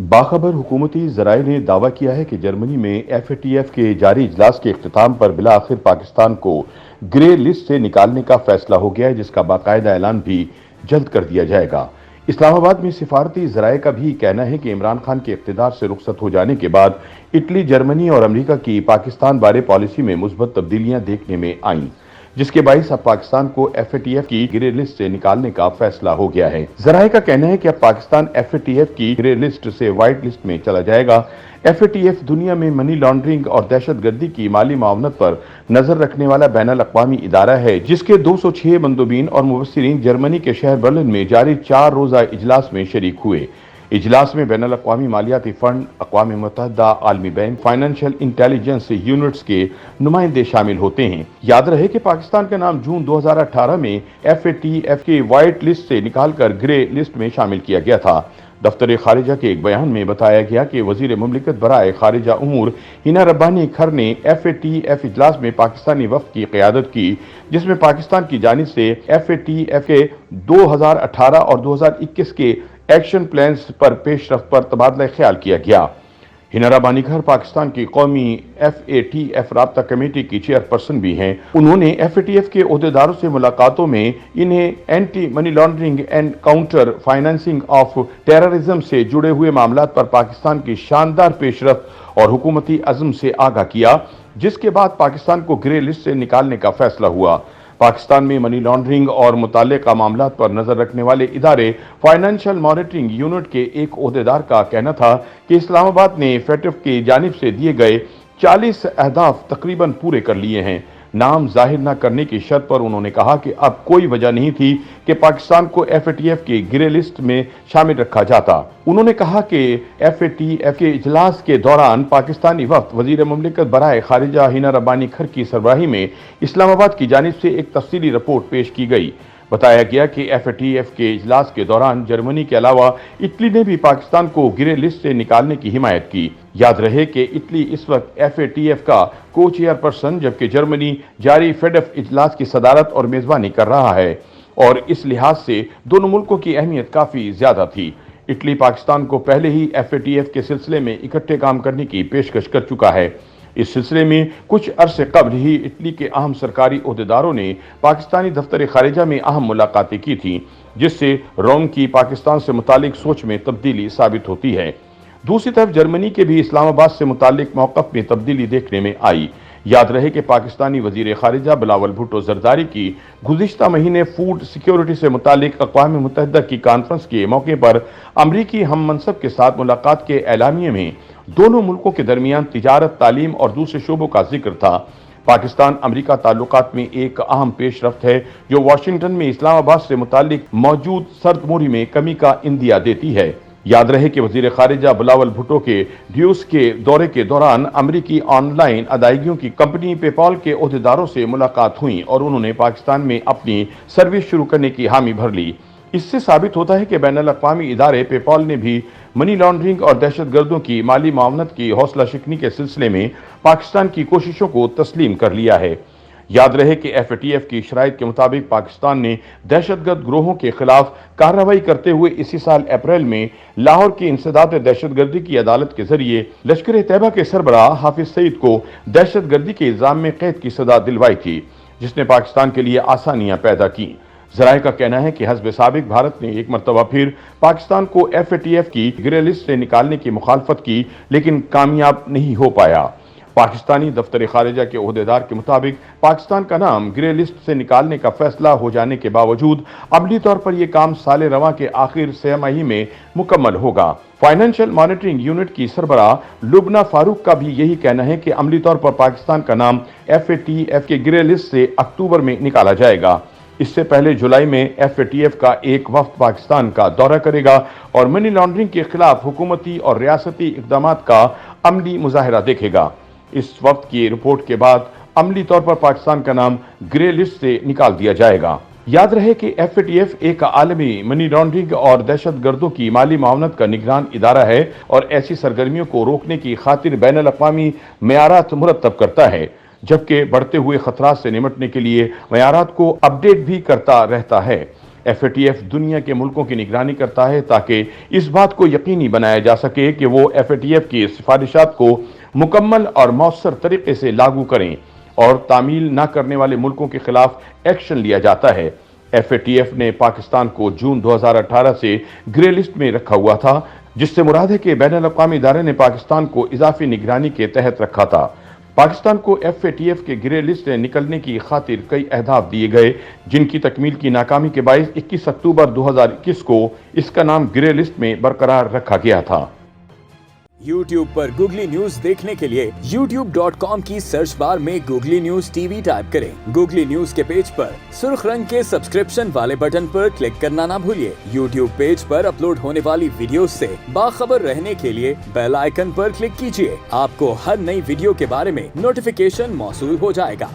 باخبر حکومتی ذرائع نے دعویٰ کیا ہے کہ جرمنی میں ایف اے ٹی ایف کے جاری اجلاس کے اختتام پر بالآخر پاکستان کو گرے لسٹ سے نکالنے کا فیصلہ ہو گیا ہے، جس کا باقاعدہ اعلان بھی جلد کر دیا جائے گا۔ اسلام آباد میں سفارتی ذرائع کا بھی کہنا ہے کہ عمران خان کے اقتدار سے رخصت ہو جانے کے بعد اٹلی، جرمنی اور امریکہ کی پاکستان بارے پالیسی میں مثبت تبدیلیاں دیکھنے میں آئیں، جس کے باعث اب پاکستان کو ایف اے ٹی ایف کی گرے لسٹ سے نکالنے کا فیصلہ ہو گیا ہے۔ ذرائع کا کہنا ہے کہ اب Pakistan F A T F کی گرے لسٹ سے وائٹ لسٹ میں چلا جائے گا۔ ایف اے ٹی ایف دنیا میں منی لانڈرنگ اور دہشت گردی کی مالی معاونت پر نظر رکھنے والا بین الاقوامی ادارہ ہے، جس کے 206 مندوبین اور مبصرین جرمنی کے شہر برلن میں جاری 4 روزہ اجلاس میں شریک ہوئے۔ اجلاس میں بین الاقوامی مالیاتی فنڈ، اقوام متحدہ، عالمی بینک، فائنینشل انٹیلیجنس یونٹس کے نمائندے شامل ہوتے ہیں۔ یاد رہے کہ پاکستان کا نام جون 2018 میں ایف اے ٹی ایف کے وائٹ لسٹ سے نکال کر گرے لسٹ میں شامل کیا گیا تھا۔ دفتر خارجہ کے ایک بیان میں بتایا گیا کہ وزیر مملکت برائے خارجہ امور ہنا ربانی کھر نے ایف اے ٹی ایف اجلاس میں پاکستانی وفد کی قیادت کی، جس میں پاکستان کی جانب سے ایف اے ٹی ایف کے 2018 اور 2021 کے ایکشن پلانز پر پیش رفت پر تبادلہ خیال کیا گیا۔ ہنا ربانی کھر پاکستان کی قومی ایف اے ٹی ایف رابطہ کمیٹی کی چیئرپرسن بھی ہیں۔ انہوں نے ایف اے ٹی ایف کے عہدیداروں سے ملاقاتوں میں انہیں anti money laundering and counter financing of terrorism سے جڑے ہوئے معاملات پر پاکستان کی شاندار پیش رفت اور حکومتی عزم سے آگاہ کیا، جس کے بعد پاکستان کو گرے لسٹ سے نکالنے کا فیصلہ ہوا۔ پاکستان میں منی لانڈرنگ اور متعلقہ معاملات پر نظر رکھنے والے ادارے فائنینشل مانیٹرنگ یونٹ کے ایک عہدیدار کا کہنا تھا کہ اسلام آباد نے فیٹف کی جانب سے دیے گئے 40 اہداف تقریباً پورے کر لیے ہیں۔ نام ظاہر نہ کرنے کی شرط پر انہوں نے کہا کہ اب کوئی وجہ نہیں تھی کہ پاکستان کو ایف اے ٹی ایف کی گرے لسٹ میں شامل رکھا جاتا۔ انہوں نے کہا کہ ایف اے ٹی ایف کے اجلاس کے دوران پاکستانی وفد وزیر مملکت برائے خارجہ ہنا ربانی کھر کی سربراہی میں اسلام آباد کی جانب سے ایک تفصیلی رپورٹ پیش کی گئی۔ بتایا گیا کہ ایف اے ٹی ایف کے اجلاس کے دوران جرمنی کے علاوہ اٹلی نے بھی پاکستان کو گرے لسٹ سے نکالنے کی حمایت کی۔ یاد رہے کہ اٹلی اس وقت ایف اے ٹی ایف کا کو چیئرپرسن، جبکہ جرمنی جاری فیڈف اجلاس کی صدارت اور میزبانی کر رہا ہے، اور اس لحاظ سے دونوں ملکوں کی اہمیت کافی زیادہ تھی۔ اٹلی پاکستان کو پہلے ہی ایف اے ٹی ایف کے سلسلے میں اکٹھے کام کرنے کی پیشکش کر چکا ہے۔ اس سلسلے میں کچھ عرصے قبل ہی اٹلی کے اہم سرکاری عہدیداروں نے پاکستانی دفتر خارجہ میں اہم ملاقاتیں کی تھیں، جس سے روم کی پاکستان سے متعلق سوچ میں تبدیلی ثابت ہوتی ہے۔ دوسری طرف جرمنی کے بھی اسلام آباد سے متعلق موقف میں تبدیلی دیکھنے میں آئی۔ یاد رہے کہ پاکستانی وزیر خارجہ بلاول بھٹو زرداری کی گزشتہ مہینے فوڈ سیکیورٹی سے متعلق اقوام متحدہ کی کانفرنس کے موقع پر امریکی ہم منصب کے ساتھ ملاقات کے اعلامیے میں دونوں ملکوں کے درمیان تجارت، تعلیم اور دوسرے شعبوں کا ذکر تھا۔ پاکستان امریکہ تعلقات میں ایک اہم پیش رفت ہے، جو واشنگٹن میں اسلام آباد سے متعلق موجود سرد موری میں کمی کا اندیہ دیتی ہے۔ یاد رہے کہ وزیر خارجہ بلاول بھٹو کے ڈیوس کے دورے کے دوران امریکی آن لائن ادائیگیوں کی کمپنی پے پال کے عہدیداروں سے ملاقات ہوئی اور انہوں نے پاکستان میں اپنی سروس شروع کرنے کی حامی بھر لی۔ اس سے ثابت ہوتا ہے کہ بین الاقوامی ادارے پے پال نے بھی منی لانڈرنگ اور دہشت گردوں کی مالی معاونت کی حوصلہ شکنی کے سلسلے میں پاکستان کی کوششوں کو تسلیم کر لیا ہے۔ یاد رہے کہ ایف اے ٹی ایف کی شرائط کے مطابق پاکستان نے دہشت گرد گروہوں کے خلاف کارروائی کرتے ہوئے اسی سال اپریل میں لاہور کی انسداد دہشت گردی کی عدالت کے ذریعے لشکر طیبہ کے سربراہ حافظ سعید کو دہشت گردی کے الزام میں قید کی سزا دلوائی تھی، جس نے پاکستان کے لیے آسانیاں پیدا کی۔ ذرائع کا کہنا ہے کہ حزب سابق بھارت نے ایک مرتبہ پھر پاکستان کو ایف اے ٹی ایف کی گرے لسٹ سے نکالنے کی مخالفت کی، لیکن کامیاب نہیں ہو پایا۔ پاکستانی دفتر خارجہ کے عہدیدار کے مطابق پاکستان کا نام گرے لسٹ سے نکالنے کا فیصلہ ہو جانے کے باوجود عملی طور پر یہ کام سال رواں کے آخر سہ ماہی میں مکمل ہوگا۔ فائنینشل مانیٹرنگ یونٹ کی سربراہ لبنہ فاروق کا بھی یہی کہنا ہے کہ عملی طور پر پاکستان کا نام ایف اے ٹی ایف کے گرے لسٹ سے اکتوبر میں نکالا جائے گا۔ اس سے پہلے جولائی میں ایف اے ٹی ایف کا ایک وفد پاکستان کا دورہ کرے گا اور منی لانڈرنگ کے خلاف حکومتی اور ریاستی اقدامات کا عملی مظاہرہ دیکھے گا۔ اس وفد کی رپورٹ کے بعد عملی طور پر پاکستان کا نام گرے لسٹ سے نکال دیا جائے گا۔ یاد رہے کہ ایف اے ٹی ایف ایک عالمی منی لانڈرنگ اور دہشت گردوں کی مالی معاونت کا نگران ادارہ ہے اور ایسی سرگرمیوں کو روکنے کی خاطر بین الاقوامی معیارات مرتب کرتا ہے، جبکہ بڑھتے ہوئے خطرات سے نمٹنے کے لیے معیارات کو اپ ڈیٹ بھی کرتا رہتا ہے۔ FATF دنیا کے ملکوں کی نگرانی کرتا ہے تاکہ اس بات کو یقینی بنایا جا سکے کہ وہ FATF کی سفارشات کو مکمل اور مؤثر طریقے سے لاگو کریں اور تعمیل نہ کرنے والے ملکوں کے خلاف ایکشن لیا جاتا ہے۔ FATF نے پاکستان کو جون 2018 سے گرے لسٹ میں رکھا ہوا تھا، جس سے مراد ہے کہ بین الاقوامی ادارے نے پاکستان کو اضافی نگرانی کے تحت رکھا تھا۔ پاکستان کو FATF کے گرے لسٹ سے نکلنے کی خاطر کئی اہداف دیے گئے، جن کی تکمیل کی ناکامی کے باعث 21 اکتوبر 2021 کو اس کا نام گرے لسٹ میں برقرار رکھا گیا تھا۔ YouTube پر گوگلی نیوز دیکھنے کے لیے youtube.com کی سرچ بار میں googly news T V type کریں۔ گوگلی نیوز کے پیج پر سرخ رنگ کے سبسکرپشن والے بٹن پر کلک کرنا نہ بھولیے۔ YouTube پیج پر اپلوڈ ہونے والی ویڈیوز سے باخبر رہنے کے لیے بیل آئیکن پر کلک کیجیے۔ آپ کو ہر نئی ویڈیو کے بارے میں نوٹیفیکیشن موصول ہو جائے گا۔